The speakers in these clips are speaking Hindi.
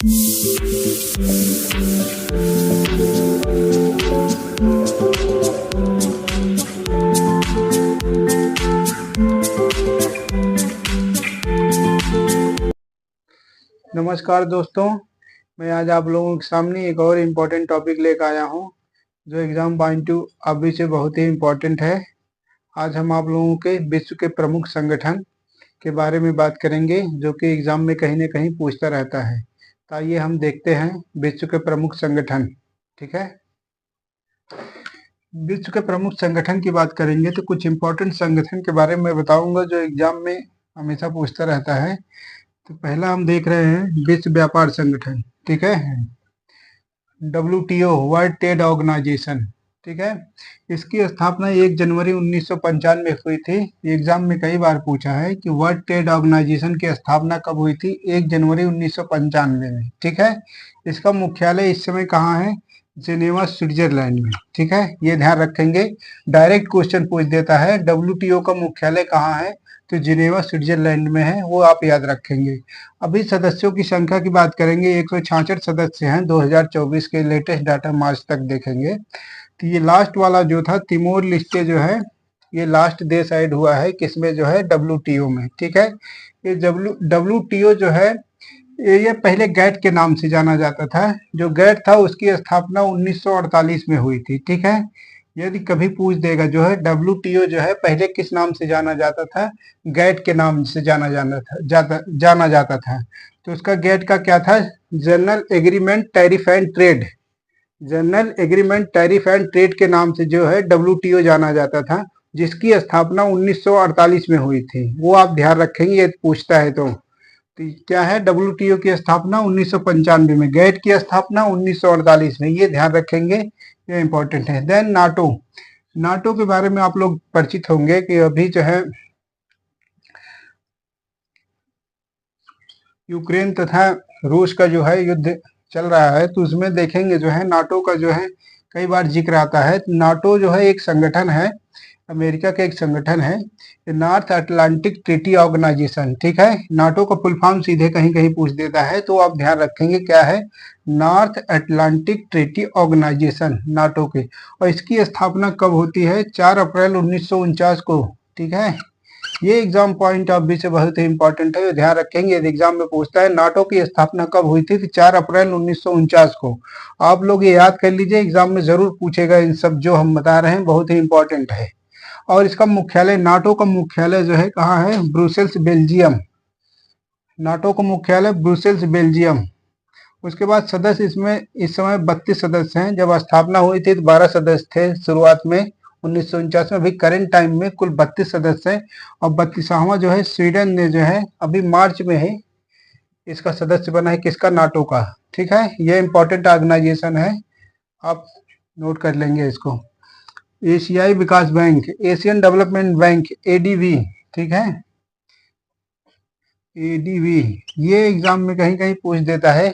नमस्कार दोस्तों, मैं आज आप लोगों के सामने एक और इम्पोर्टेंट टॉपिक लेकर आया हूं, जो एग्जाम पॉइंट टू अभी से बहुत ही इम्पोर्टेंट है। आज हम आप लोगों के विश्व के प्रमुख संगठन के बारे में बात करेंगे, जो कि एग्जाम में कहीं न कहीं पूछता रहता है। तो आइए हम देखते हैं विश्व के प्रमुख संगठन। ठीक है, विश्व के प्रमुख संगठन की बात करेंगे तो कुछ इम्पोर्टेंट संगठन के बारे में बताऊंगा, जो एग्जाम में हमेशा पूछता रहता है। तो पहला हम देख रहे हैं विश्व व्यापार संगठन। ठीक है, WTO, वर्ल्ड ट्रेड ऑर्गेनाइजेशन। ठीक है, इसकी स्थापना 1 जनवरी 1995 में हुई थी। एग्जाम में कई बार पूछा है कि वर्ल्ड ट्रेड ऑर्गेनाइजेशन की स्थापना कब हुई थी? 1 जनवरी 1995 में। ठीक है, इसका मुख्यालय इस समय कहाँ है? जेनेवा, स्विट्जरलैंड में। ठीक है, ये ध्यान रखेंगे, डायरेक्ट क्वेश्चन पूछ देता है WTO का मुख्यालय कहाँ है, तो जिनेवा स्विट्जरलैंड में है, वो आप याद रखेंगे। अभी सदस्यों की संख्या की बात करेंगे, 166 सदस्य हैं 2024 के लेटेस्ट डाटा मार्च तक देखेंगे। तो ये लास्ट वाला जो था तिमोर लिस्टे जो है, ये लास्ट देश ऐड हुआ है किसमें? जो है WTO में। ठीक है, ये WTO जो है ये पहले गैट के नाम से जाना जाता था। जो गैट था उसकी स्थापना 1948 में हुई थी। ठीक है, यदि कभी पूछ देगा जो है WTO जो है पहले किस नाम से जाना जाता था? गैट के नाम से जाना जाता था। तो उसका गैट का क्या था? General agreement tariff and trade. General agreement tariff and trade के नाम से जो है WTO जाना जाता था, जिसकी स्थापना 1948 में हुई थी। वो आप ध्यान रखेंगे, ये पूछता है तो क्या है? WTO की स्थापना 1995 में, गैट की स्थापना 1948 में। ये ध्यान रखेंगे, ये इंपॉर्टेंट है। Then NATO. नाटो के बारे में आप लोग परिचित होंगे कि अभी जो है यूक्रेन तथा रूस का जो है युद्ध चल रहा है, तो उसमें देखेंगे जो है नाटो का जो है कई बार जिक्र आता है। नाटो जो है एक संगठन है, अमेरिका का एक संगठन है, नॉर्थ अटलांटिक ट्रीटी ऑर्गेनाइजेशन। ठीक है, नाटो का फुल फॉर्म सीधे कहीं कहीं पूछ देता है, तो आप ध्यान रखेंगे क्या है? North Atlantic Treaty Organization, NATO के। और इसकी स्थापना कब होती है? 4 अप्रैल 1949 को। ठीक है, ये एग्जाम पॉइंट ऑफ व्यू से बहुत ही इंपॉर्टेंट है, ध्यान रखेंगे। यदि एग्जाम में पूछता है नाटो की स्थापना कब हुई थी, तो 4 अप्रैल 1949 को। आप लोग ये याद कर लीजिए, एग्जाम में जरूर पूछेगा। इन सब जो हम बता रहे हैं बहुत ही इंपॉर्टेंट है। और इसका मुख्यालय, नाटो का मुख्यालय जो है कहाँ है? Brussels, Belgium. नाटो का मुख्यालय ब्रुसेल्स, बेल्जियम। उसके बाद सदस्य इसमें इस समय 32 सदस्य हैं। जब स्थापना हुई थी तो 12 सदस्य थे शुरुआत में 1949 में। अभी करेंट टाइम में कुल 32 सदस्य हैं। और 32वां जो है स्वीडन ने जो है अभी मार्च में ही इसका सदस्य बना है। किसका? नाटो का। ठीक है, ये इंपॉर्टेंट ऑर्गेनाइजेशन है, आप नोट कर लेंगे इसको। एशियाई विकास bank, Asian development bank, ADB। ठीक है, ADB, ये एग्जाम में कहीं कहीं पूछ देता है,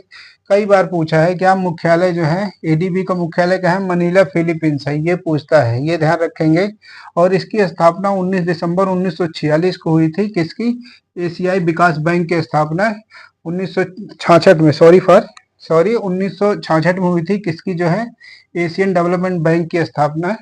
कई बार पूछा है। क्या मुख्यालय जो है ADB का मुख्यालय क्या है? मनीला, फिलीपींस है, ये पूछता है, ये ध्यान रखेंगे। और इसकी स्थापना 19 दिसंबर 1946 को हुई थी। किसकी? एशियाई विकास बैंक की स्थापना 1966 में, सॉरी 1966 में हुई थी। किसकी? जो है एशियन डेवलपमेंट बैंक की स्थापना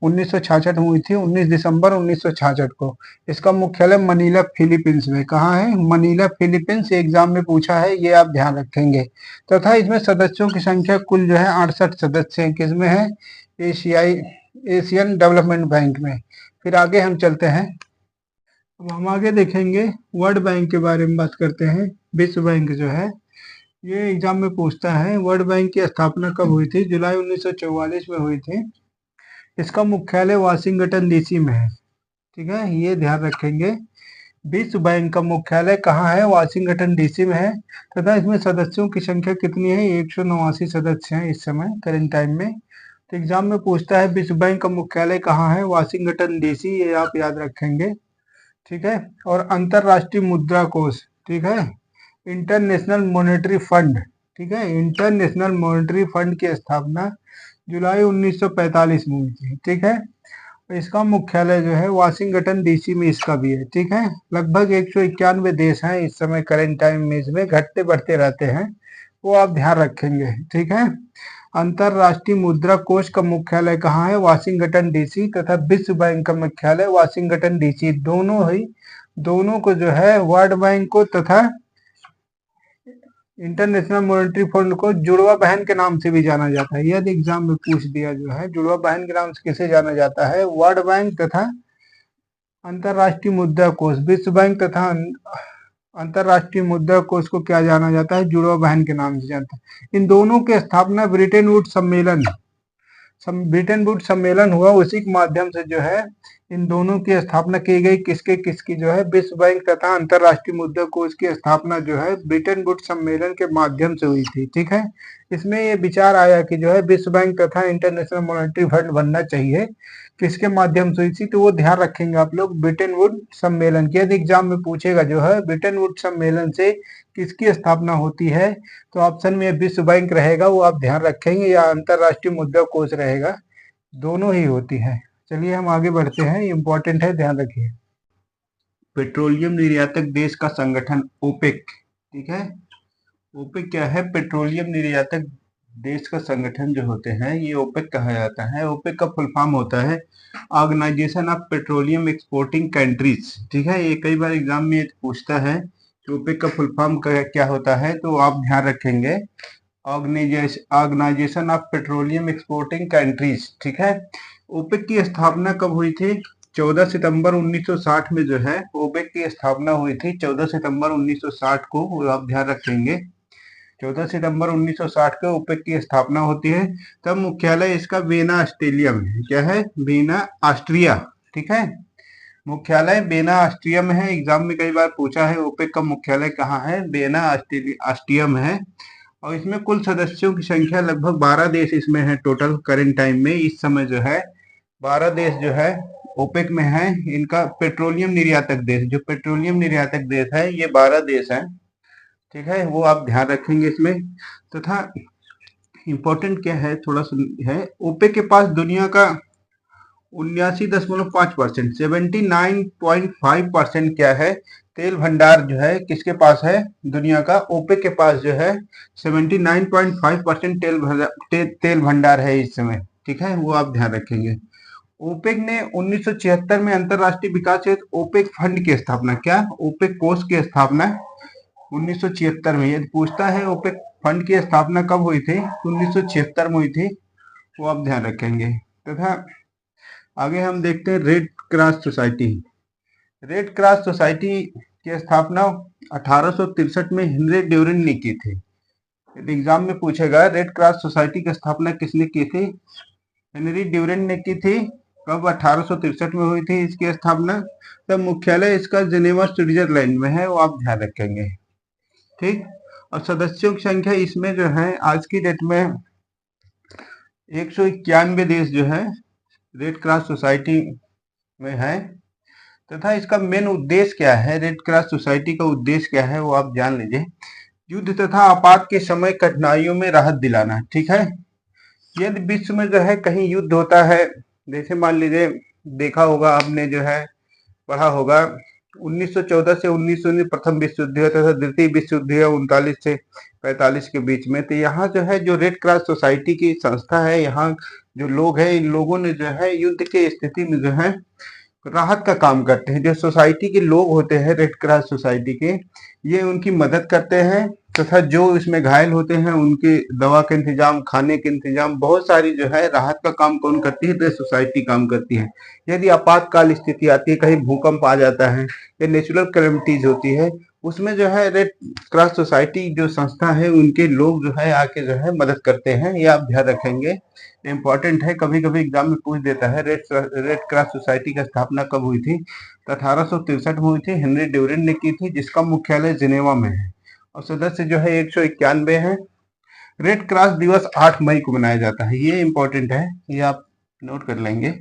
1966 में हुई थी, 19 दिसंबर 1966 को। इसका मुख्यालय मनीला, फिलीपींस में। कहाँ है? Manila, Philippines. एग्जाम में पूछा है, ये आप ध्यान रखेंगे। तथा इसमें सदस्यों की संख्या कुल जो है 68 सदस्य हैं। किसमें है? एशियन डेवलपमेंट बैंक में। फिर आगे हम चलते हैं, अब हम आगे देखेंगे वर्ल्ड बैंक के बारे में बात करते हैं। विश्व बैंक जो है, ये एग्जाम में पूछता है वर्ल्ड बैंक की स्थापना कब हुई थी? जुलाई 1944 में हुई थी। इसका मुख्यालय वाशिंगटन DC में है। ठीक है, ये ध्यान रखेंगे। विश्व बैंक का मुख्यालय कहाँ है? वाशिंगटन DC में है। तथा इसमें सदस्यों की संख्या कितनी है? 189 सदस्य हैं इस समय करंट टाइम में। तो एग्जाम में पूछता है विश्व बैंक का मुख्यालय कहाँ है? वाशिंगटन DC, ये आप याद रखेंगे। ठीक है, और अंतरराष्ट्रीय मुद्रा कोष, ठीक है, इंटरनेशनल मॉनेटरी फंड, ठीक है, इंटरनेशनल मॉनेटरी फंड की स्थापना जुलाई 1945 में हुई थी। ठीक है, इसका मुख्यालय जो है वाशिंगटन DC में इसका भी है। ठीक है, लगभग 191 देश हैं इस समय करंट टाइम में, इसमें घटते बढ़ते रहते हैं। वो आप ध्यान रखेंगे, ठीक है। अंतरराष्ट्रीय मुद्रा कोष का मुख्यालय कहाँ है? Washington DC. तथा विश्व बैंक का मुख्यालय वाशिंगटन डीसी। दोनों को जो है वर्ल्ड बैंक को तथा इंटरनेशनल मॉनेटरी फंड को जुड़वा बहन के नाम से भी जाना जाता है। यदि एग्जाम में पूछ दिया जो है जुड़वा बहन के नाम से किसे जाना जाता है? वर्ल्ड बैंक तथा अंतरराष्ट्रीय मुद्रा कोष। विश्व बैंक तथा अंतरराष्ट्रीय मुद्रा कोष को क्या जाना जाता है? जुड़वा बहन के नाम से जानता है। इन दोनों की स्थापना ब्रिटेन वुड्स सम्मेलन हुआ, उसी के माध्यम से जो है इन दोनों की स्थापना की गई। किसकी जो है? विश्व बैंक तथा अंतरराष्ट्रीय मुद्रा कोष की स्थापना जो है ब्रिटेन वुड्स सम्मेलन के माध्यम से हुई थी, ठीक है। इसमें ये विचार आया कि जो है विश्व बैंक तथा इंटरनेशनल मॉनेटरी फंड बनना चाहिए। किसके माध्यम से हुई थी? तो वो ध्यान रखेंगे आप लोग, ब्रिटेन वुड्स सम्मेलन की। यदि एग्जाम में पूछेगा जो है ब्रिटेन वुड्स सम्मेलन से किसकी स्थापना होती है, तो ऑप्शन में विश्व बैंक रहेगा, वो आप ध्यान रखेंगे, या अंतरराष्ट्रीय मुद्रा कोष रहेगा, दोनों ही होती है। चलिए हम आगे बढ़ते हैं, इंपॉर्टेंट है, ध्यान रखिए। पेट्रोलियम निर्यातक देश का संगठन ओपेक, ठीक है। ओपेक क्या है? पेट्रोलियम निर्यातक देश का संगठन जो होते हैं ये ओपेक कहा जाता है। ओपेक का फुल फॉर्म होता है Organization of Petroleum Exporting Countries, ठीक है। ये कई बार एग्जाम में पूछता है कि ओपेक का फुल फॉर्म क्या होता है, तो आप ध्यान रखेंगे Organization of Petroleum Exporting Countries, ठीक है। ओपेक की स्थापना कब हुई थी? 14 सितंबर 1960 में जो है ओपेक की स्थापना हुई थी, 14 सितंबर 1960 को, वो आप ध्यान रखेंगे। 14 सितंबर 1960 को ओपेक की स्थापना होती है। तब मुख्यालय इसका वियना ऑस्ट्रेलिया में है। क्या है? वियना ऑस्ट्रिया, ठीक है। मुख्यालय वियना ऑस्ट्रिया में है। एग्जाम में कई बार पूछा है ओपेक का मुख्यालय कहाँ है? वियना ऑस्ट्रिया में है। और इसमें कुल सदस्यों की संख्या लगभग 12 देश इसमें है टोटल करंट टाइम में। इस समय जो है 12 देश जो है ओपेक में है। इनका पेट्रोलियम निर्यातक देश, जो पेट्रोलियम निर्यातक देश है ये 12 देश है, ठीक है। वो आप ध्यान रखेंगे इसमें। तथा इंपॉर्टेंट क्या है थोड़ा सा है, ओपेक के पास दुनिया का 79.5%, 79.5% क्या है? तेल भंडार जो है किसके पास है? दुनिया का ओपेक के पास जो है 79.5% तेल भंडार है इस समय, ठीक है। वो आप ध्यान रखेंगे। ओपेक ने 1976 में अंतरराष्ट्रीय विकास हेतु ओपेक फंड की स्थापना, क्या? ओपेक कोष की स्थापना 1976 में। यदि पूछता है ओपेक फंड की स्थापना कब हुई थी, 1976 में हुई थी, वो आप ध्यान रखेंगे। तथा आगे हम देखते हैं red cross society. Red cross society की स्थापना 1863 में हेनरी ड्यूरेंट ने की थी। यदि एग्जाम में पूछेगा रेड क्रॉस सोसाइटी की स्थापना किसने की थी? हेनरी ड्यूरेंट ने की थी। कब? 1863 में हुई थी इसकी स्थापना। तब मुख्यालय इसका जेनेवा स्विट्जरलैंड में है, वो आप ध्यान रखेंगे, ठीक। और सदस्यों की संख्या इसमें जो है आज की डेट में 191 देश जो है रेड क्रॉस सोसाइटी में है। तथा इसका मेन उद्देश्य क्या है? रेड क्रॉस सोसाइटी का उद्देश्य क्या है, वो आप जान लीजिए। युद्ध तथा आपात के समय कठिनाइयों में राहत दिलाना, ठीक है। यदि विश्व में जो है कहीं युद्ध होता है, जैसे मान लीजिए देखा होगा आपने जो है पढ़ा होगा 1914 से 1919 प्रथम विश्व युद्ध तथा द्वितीय विश्व युद्ध 39 से 45 के बीच में। तो यहाँ जो है जो रेड क्रॉस सोसाइटी की संस्था है, यहाँ जो लोग हैं इन लोगों ने जो है युद्ध की स्थिति में जो है राहत का काम करते हैं। जो सोसाइटी के लोग होते हैं रेड क्रॉस सोसाइटी के, ये उनकी मदद करते हैं तथा जो इसमें घायल होते हैं उनकी दवा के इंतजाम, खाने के इंतजाम, बहुत सारी जो है राहत का काम कौन करती है? तो सोसाइटी काम करती है। यदि आपातकाल स्थिति आती है, कहीं भूकंप आ जाता है या नेचुरल कैलेमिटीज होती है, उसमें जो है रेड क्रॉस सोसाइटी जो संस्था है उनके लोग जो है आके जो है मदद करते हैं। ये आप ध्यान रखेंगे, इम्पोर्टेंट है। कभी कभी एग्जाम में पूछ देता है रेड क्रॉस सोसाइटी की स्थापना कब हुई थी? तो 1863 में हुई थी, हेनरी ड्यूरेंट ने की थी, जिसका मुख्यालय जिनेवा में है। और सदस्य जो है 191 है। रेड क्रॉस दिवस 8 मई को मनाया जाता है, ये इंपॉर्टेंट है, ये आप नोट कर लेंगे।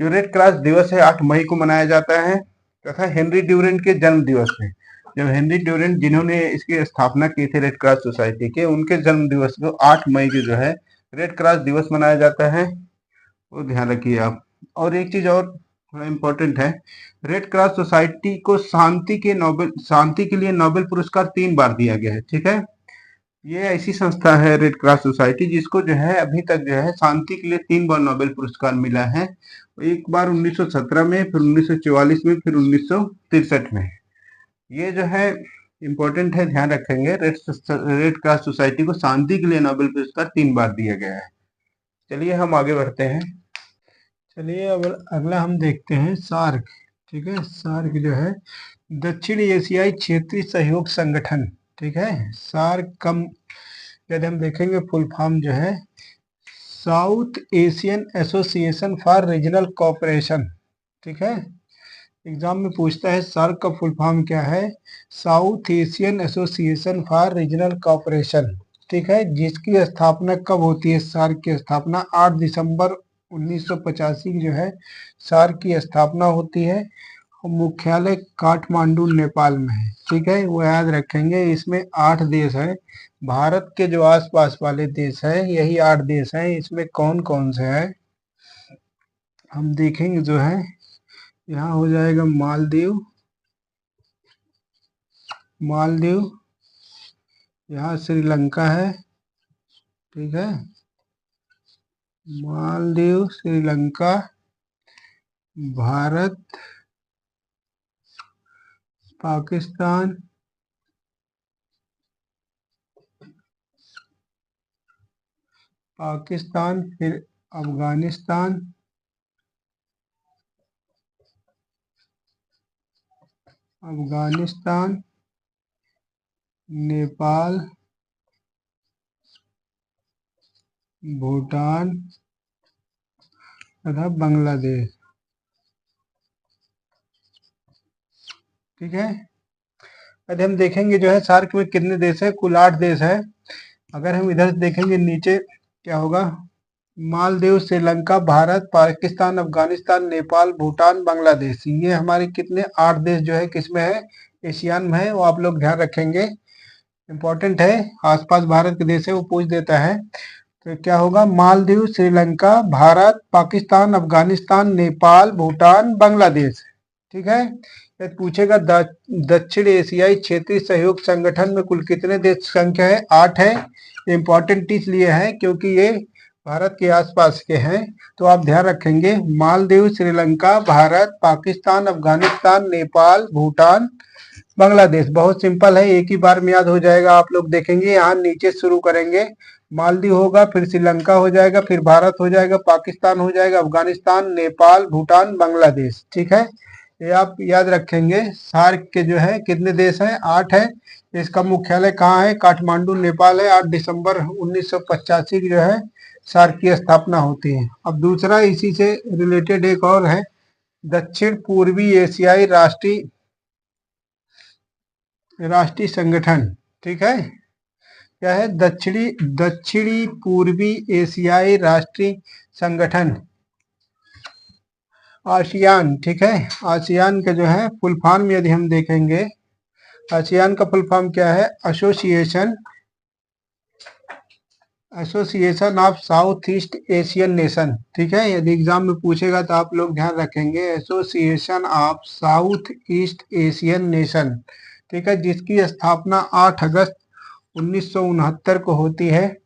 जो रेड क्रॉस दिवस है 8 मई को मनाया जाता है। तथा हेनरी ड्यूरेंट के जन्म दिवस है, जब हेनरी ड्यूरेंट जिन्होंने इसकी स्थापना की थी रेड क्रॉस सोसाइटी के, उनके जन्म दिवस को 8 मई को जो है रेड क्रॉस दिवस मनाया जाता है, वो ध्यान रखिए आप। और एक चीज और थोड़ा इम्पोर्टेंट है, रेड क्रॉस सोसाइटी को शांति के लिए नोबेल पुरस्कार 3 बार दिया गया है, ठीक है। ये ऐसी संस्था है रेड क्रॉस सोसाइटी जिसको जो है अभी तक जो है शांति के लिए 3 बार नोबेल पुरस्कार मिला है। एक बार 1917 में, फिर 1944 में, फिर 1963 में। ये जो है इम्पोर्टेंट है, ध्यान रखेंगे। रेड क्रॉस सोसाइटी को शांति के लिए नोबेल पुरस्कार 3 बार दिया गया है। चलिए हम आगे बढ़ते हैं। चलिए अब अगला हम देखते हैं सार्क। ठीक है, सार्क जो है दक्षिण एशियाई क्षेत्रीय सहयोग संगठन। ठीक है, सार्क कम यदि हम देखेंगे फुल फॉर्म जो है south Asian association for regional cooperation. ठीक है, एग्जाम में पूछता है सार्क का फुल फॉर्म क्या है। South Asian association for regional cooperation. ठीक है, जिसकी स्थापना कब होती है। सार्क की स्थापना 8 दिसंबर 1985 की जो है सार्क की स्थापना होती है। मुख्यालय काठमांडू नेपाल में है। ठीक है, वो याद रखेंगे। इसमें 8 देश है। भारत के जो आसपास वाले देश है यही 8 देश हैं। इसमें कौन कौन से हैं हम देखेंगे। जो है यहाँ हो जाएगा मालदीव, मालदीव, यहाँ श्रीलंका है। ठीक है, मालदीव, श्रीलंका, भारत, पाकिस्तान, पाकिस्तान, फिर अफगानिस्तान, अफगानिस्तान, नेपाल, भूटान तथा बांग्लादेश। ठीक है, यदि हम देखेंगे जो है सार्क में कितने देश है, कुल 8 देश है। अगर हम इधर देखेंगे नीचे क्या होगा, मालदीव, श्रीलंका, भारत, पाकिस्तान, अफगानिस्तान, नेपाल, भूटान, बांग्लादेश। ये हमारे कितने 8 देश जो है किसमें है, एशियान में है। वो आप लोग ध्यान रखेंगे, इंपॉर्टेंट है। आसपास भारत के देश है वो पूछ देता है। तो क्या होगा, मालदीव, श्रीलंका, भारत, पाकिस्तान, अफगानिस्तान, नेपाल, भूटान, बांग्लादेश। ठीक है, ये पूछेगा दक्षिण एशियाई क्षेत्रीय सहयोग संगठन में कुल कितने देश संख्या है, 8 है। इम्पोर्टेंट इसलिए है क्योंकि ये भारत के आसपास के हैं। तो आप ध्यान रखेंगे मालदीव, श्रीलंका, भारत, पाकिस्तान, अफगानिस्तान, नेपाल, भूटान, बांग्लादेश। बहुत सिंपल है, एक ही बार में याद हो जाएगा। आप लोग देखेंगे यहाँ नीचे शुरू करेंगे, मालदीव होगा, फिर श्रीलंका हो जाएगा, फिर भारत हो जाएगा, पाकिस्तान हो जाएगा, अफगानिस्तान, नेपाल, भूटान, बांग्लादेश। ठीक है, ये आप याद रखेंगे। सार्क के जो है कितने देश हैं, 8 है। इसका मुख्यालय कहाँ है, काठमांडू नेपाल है। 8 दिसंबर 1985 की जो है सार्क की स्थापना होती है। अब दूसरा इसी से रिलेटेड एक और है, दक्षिण पूर्वी एशियाई राष्ट्रीय संगठन। ठीक है, क्या है, दक्षिणी पूर्वी एशियाई राष्ट्रीय संगठन, आसियान। ठीक है, आसियान का जो है फुल फॉर्म यदि हम देखेंगे, आसियान का फुल फॉर्म क्या है, association of south east Asian nation. ठीक है, यदि एग्जाम में पूछेगा तो आप लोग ध्यान रखेंगे, association of south east Asian nation. ठीक है, जिसकी स्थापना 8 अगस्त 1969 को होती है।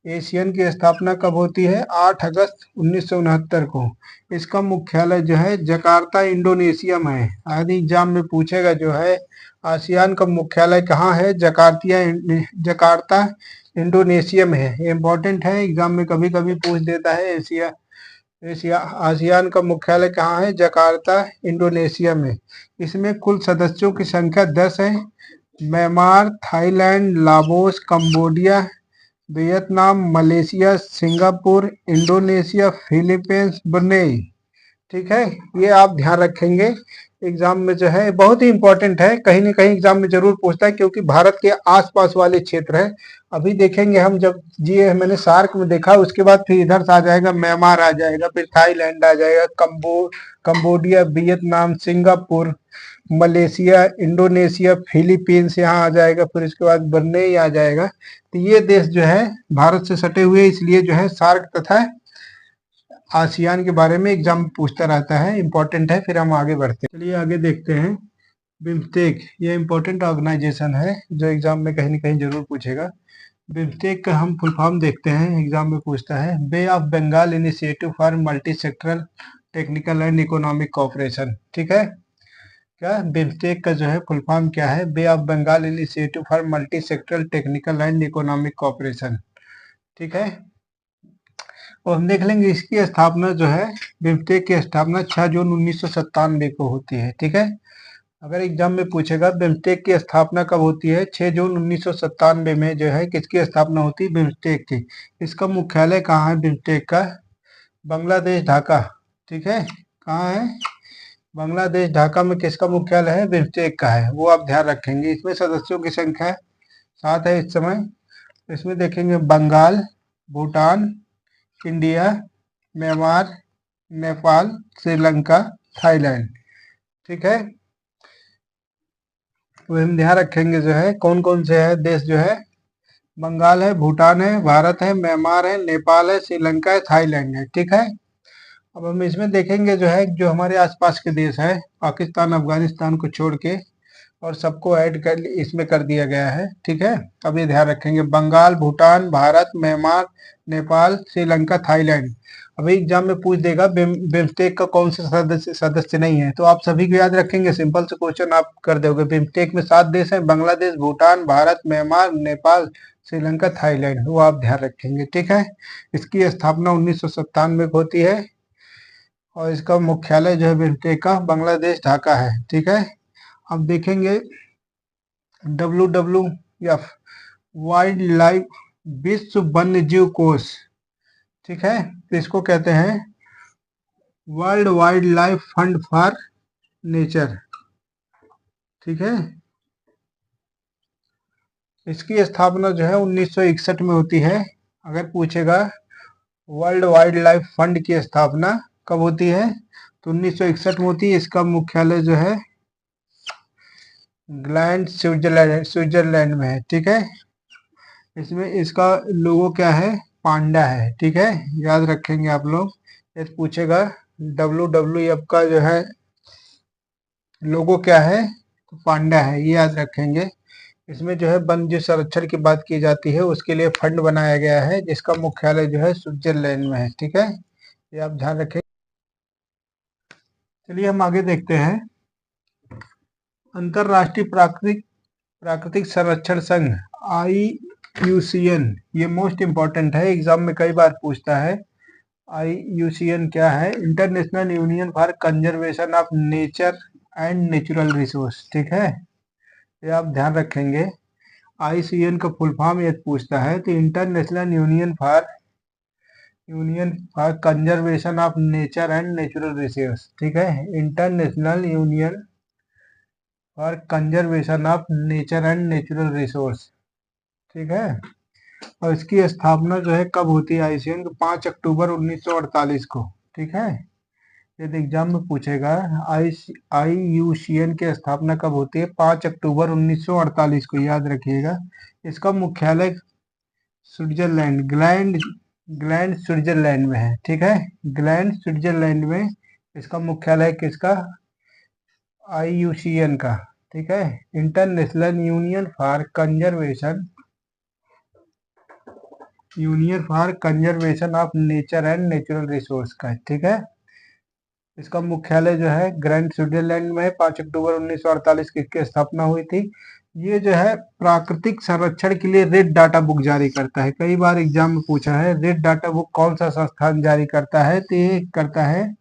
एशियन की स्थापना कब होती है, 8 अगस्त 1969 को। इसका मुख्यालय जो है जकार्ता, इंडोनेशिया में है। यदि एग्जाम में पूछेगा जो है आसियान का मुख्यालय कहाँ है, जकार्ता इंडोनेशिया में है। इम्पोर्टेंट है, एग्जाम में कभी कभी पूछ देता है। एशिया आसियान का मुख्यालय कहाँ है, जकार्ता इंडोनेशिया में। इसमें कुल सदस्यों की संख्या 10 है। Myanmar, Thailand, Laos, Cambodia, Vietnam, Malaysia, Singapore, Indonesia, Philippines, Brunei. ठीक है, ये आप ध्यान रखेंगे। एग्जाम में जो है बहुत ही इंपॉर्टेंट है, कहीं ना कहीं एग्जाम में जरूर पूछता है क्योंकि भारत के आसपास वाले क्षेत्र है। अभी देखेंगे हम, जब ये मैंने सार्क में देखा उसके बाद फिर इधर से आ जाएगा, म्यांमार आ जाएगा, फिर थाईलैंड आ जाएगा, Cambodia, Vietnam, Singapore, Malaysia, Indonesia, Philippines यहाँ आ जाएगा, फिर इसके बाद ब्रुनेई आ जाएगा। तो ये देश जो है भारत से सटे हुए, इसलिए जो है सार्क तथा आसियान के बारे में एग्जाम पूछता रहता है, इंपॉर्टेंट है। फिर हम आगे बढ़ते हैं, चलिए आगे देखते हैं। बिम्स्टेक ये इंपॉर्टेंट ऑर्गेनाइजेशन है जो एग्जाम में कहीं ना कहीं जरूर पूछेगा। बिम्स्टेक का हम फुल फॉर्म देखते हैं, एग्जाम में पूछता है। Bay of Bengal initiative for multi sectoral technical and economic cooperation, ठीक है। क्या बिम्स्टेक का जो है फुल फॉर्म क्या है? Bay of Bengal initiative for multi sectoral technical and economic cooperation, ठीक है। और हम देख लेंगे इसकी स्थापना जो है, बिम्स्टेक की स्थापना 6 जून 1997 को होती है, ठीक है। अगर एग्जाम में पूछेगा बिम्स्टेक की स्थापना कब होती है, 6 जून 1997 में जो है किसकी स्थापना होती है? बिम्स्टेक की। इसका मुख्यालय कहाँ है बिम्स्टेक का? बांग्लादेश, ढाका, ठीक है। कहाँ है? बांग्लादेश, ढाका में किसका मुख्यालय है? बिम्स्टेक का है, वो आप ध्यान रखेंगे। इसमें सदस्यों की संख्या 7 है इस समय। इसमें देखेंगे Bengal, Bhutan, India, Myanmar, Nepal, Sri Lanka, Thailand, ठीक है। तो हम ध्यान रखेंगे जो है कौन कौन से है देश जो है, बंगाल है, भूटान है, भारत है, म्यांमार है, नेपाल है, श्रीलंका है, थाईलैंड है, ठीक है। अब हम इसमें देखेंगे जो है जो हमारे आसपास के देश है, पाकिस्तान, अफगानिस्तान को छोड़ के, और सबको ऐड कर इसमें कर दिया गया है, ठीक है। अब ये ध्यान रखेंगे बंगाल, भूटान, भारत, म्यांमार, नेपाल, श्रीलंका, थाईलैंड। अभी एग्जाम में पूछ देगा बिम्स्टेक का कौन सा सदस्य सदस्य नहीं है, तो आप सभी को याद रखेंगे, सिंपल से क्वेश्चन आप कर दोगे। बिम्स्टेक में 7 देश हैं, बांग्लादेश, भूटान, भारत, म्यांमार, नेपाल, श्रीलंका, थाईलैंड, वो आप ध्यान रखेंगे, ठीक है। इसकी स्थापना 1997 को होती है, और इसका मुख्यालय जो है बिम्स्टेक का बांग्लादेश, ढाका है, ठीक है। अब देखेंगे WWF, वाइल्ड लाइफ विश्व वन्य जीव कोष, ठीक है। तो इसको कहते हैं world wild life fund for nature, ठीक है। इसकी स्थापना जो है 1961 में होती है। अगर पूछेगा वर्ल्ड वाइल्ड लाइफ फंड की स्थापना कब होती है, तो 1961 में होती है। इसका मुख्यालय जो है ग्लैंड, स्विट्जरलैंड में है, ठीक है। इसमें इसका लोगो क्या है? पांडा है, ठीक है, याद रखेंगे आप लोग। यदि पूछेगा WWF का जो है लोगो क्या है, तो पांडा है, ये याद रखेंगे। इसमें जो है वन जीव संरक्षण की बात की जाती है, उसके लिए फंड बनाया गया है, जिसका मुख्यालय जो है स्विट्जरलैंड में है, ठीक है, ये आप ध्यान रखें। चलिए हम आगे देखते हैं। अंतरराष्ट्रीय प्राकृतिक संरक्षण संघ, IUCN, ये मोस्ट इंपॉर्टेंट है, एग्जाम में कई बार पूछता है। IUCN क्या है? International union for conservation of nature and natural resource, ठीक है, ये आप ध्यान रखेंगे। IUCN का फुल फॉर्म ये पूछता है, तो international union for conservation of nature and natural resource, ठीक है, international union for conservation of nature and natural resource, ठीक है। और इसकी स्थापना जो है कब होती है? IUCN को 5 अक्टूबर 1948 को, ठीक है। यदि एग्जाम में पूछेगा IUCN की स्थापना कब होती है, 5 अक्टूबर 1948 को, याद रखिएगा। इसका मुख्यालय स्विट्जरलैंड, ग्लैंड स्विट्जरलैंड में है, ठीक है, ग्लैंड स्विट्जरलैंड में इसका मुख्यालय किसका? IUCN का, ठीक है, international union for conservation of nature and natural resource का, ठीक है। इसका मुख्यालय जो है ग्रैंड स्विट्जरलैंड में, 5 अक्टूबर 1948 की स्थापना हुई थी। ये जो है प्राकृतिक संरक्षण के लिए रेड डाटा बुक जारी करता है। कई बार एग्जाम में पूछा है रेड डाटा बुक कौन सा संस्थान जारी करता है, तो ये करता है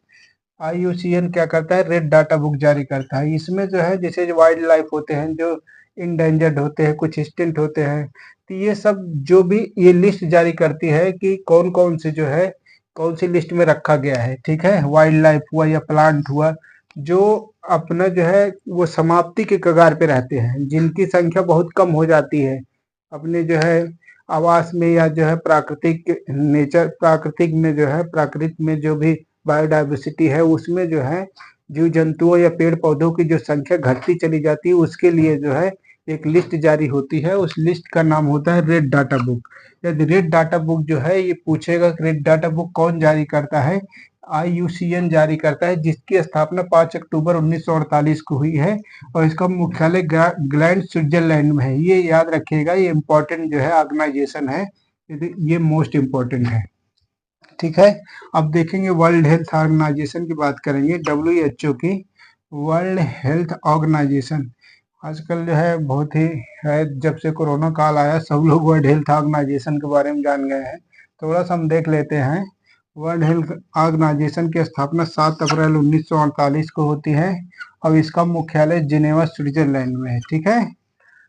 IUCN, क्या करता है? रेड डाटा बुक जारी करता है। इसमें जो है जैसे जो वाइल्ड लाइफ होते हैं, जो इंडेंजर्ड होते हैं, कुछ एक्सटिंक्ट होते हैं, तो ये सब जो भी ये लिस्ट जारी करती है कि कौन कौन से जो है कौन सी लिस्ट में रखा गया है, ठीक है, वाइल्ड लाइफ हुआ या प्लांट हुआ, जो अपना जो है वो समाप्ति के कगार पे रहते हैं, जिनकी संख्या बहुत कम हो जाती है अपने जो है आवास में, या जो है प्राकृतिक में जो है प्राकृतिक में जो भी बायोडाइवर्सिटी है उसमें जो है जीव जंतुओं या पेड़ पौधों की जो संख्या घटती चली जाती है, उसके लिए जो है एक लिस्ट जारी होती है। उस लिस्ट का नाम होता है रेड डाटा बुक। यदि रेड डाटा बुक जो है ये पूछेगा रेड डाटा बुक कौन जारी करता है, IUCN जारी करता है, जिसकी स्थापना 5 अक्टूबर 1948 को हुई है और इसका मुख्यालय ग्लैंड स्विट्जरलैंड में है। ये याद रखिएगा, ये इम्पोर्टेंट जो है ऑर्गेनाइजेशन है, ये मोस्ट इम्पोर्टेंट है। ठीक है, अब देखेंगे वर्ल्ड हेल्थ ऑर्गेनाइजेशन की बात करेंगे, WHO की। वर्ल्ड हेल्थ ऑर्गेनाइजेशन आजकल जो है बहुत ही है, जब से कोरोना काल आया सब लोग वर्ल्ड हेल्थ ऑर्गेनाइजेशन के बारे में जान गए हैं। थोड़ा सा हम देख लेते हैं। वर्ल्ड हेल्थ ऑर्गेनाइजेशन की स्थापना 7 अप्रैल 1948 को होती है और इसका मुख्यालय जिनेवा स्विट्जरलैंड में है। ठीक है,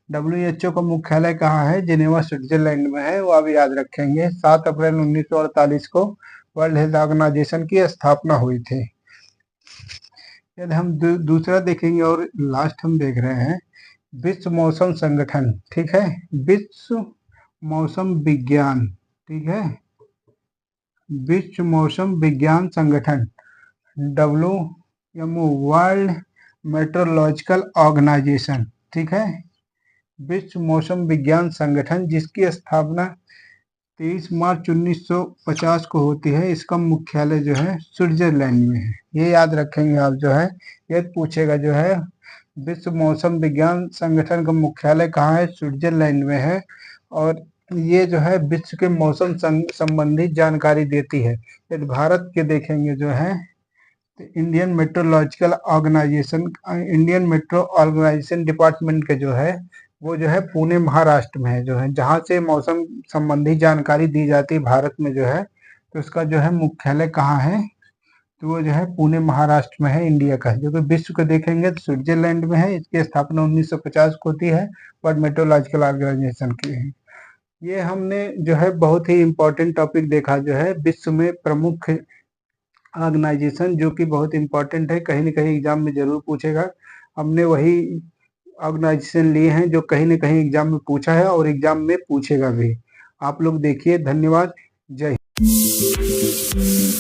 WHO का मुख्यालय कहाँ है? जिनेवा स्विट्जरलैंड में है, वो आप याद रखेंगे। 7 अप्रैल 1948 को वर्ल्ड हेल्थ ऑर्गेनाइजेशन की स्थापना हुई थी। यदि हम दूसरा देखेंगे और लास्ट हम देख रहे हैं विश्व मौसम संगठन। ठीक है, विश्व मौसम विज्ञान, ठीक है, विश्व मौसम विज्ञान संगठन WMO, वर्ल्ड मेट्रोलॉजिकल ऑर्गेनाइजेशन। ठीक है, विश्व मौसम विज्ञान संगठन, जिसकी स्थापना 23 मार्च 1950 को होती है। इसका मुख्यालय जो है स्विट्जरलैंड में है। ये याद रखेंगे आप, जो है ये पूछेगा जो है विश्व मौसम विज्ञान संगठन का मुख्यालय कहाँ है? स्विट्जरलैंड में है। और ये जो है विश्व के मौसम संबंधी जानकारी देती है। यदि भारत के देखेंगे जो है तो Indian metrological organisation, Indian metro organisation department के जो है वो जो है पुणे महाराष्ट्र में है, जो है जहाँ से मौसम संबंधी जानकारी दी जाती है भारत में जो है। तो इसका जो है मुख्यालय कहाँ है? तो वो जो है पुणे महाराष्ट्र में है, इंडिया का। जो कि विश्व को देखेंगे तो स्विट्जरलैंड में है। इसकी स्थापना 1950 को होती है, वर्ल्ड मेट्रोलॉजिकल ऑर्गेनाइजेशन की है। ये हमने जो है बहुत ही इम्पोर्टेंट टॉपिक देखा, जो है विश्व में प्रमुख ऑर्गेनाइजेशन, जो कि बहुत इम्पोर्टेंट है, कहीं न कहीं एग्जाम में जरूर पूछेगा। हमने वही ऑर्गेनाइजेशन लिए हैं जो कहीं न कहीं एग्जाम में पूछा है और एग्जाम में पूछेगा भी। आप लोग देखिए। धन्यवाद। जय हिंद।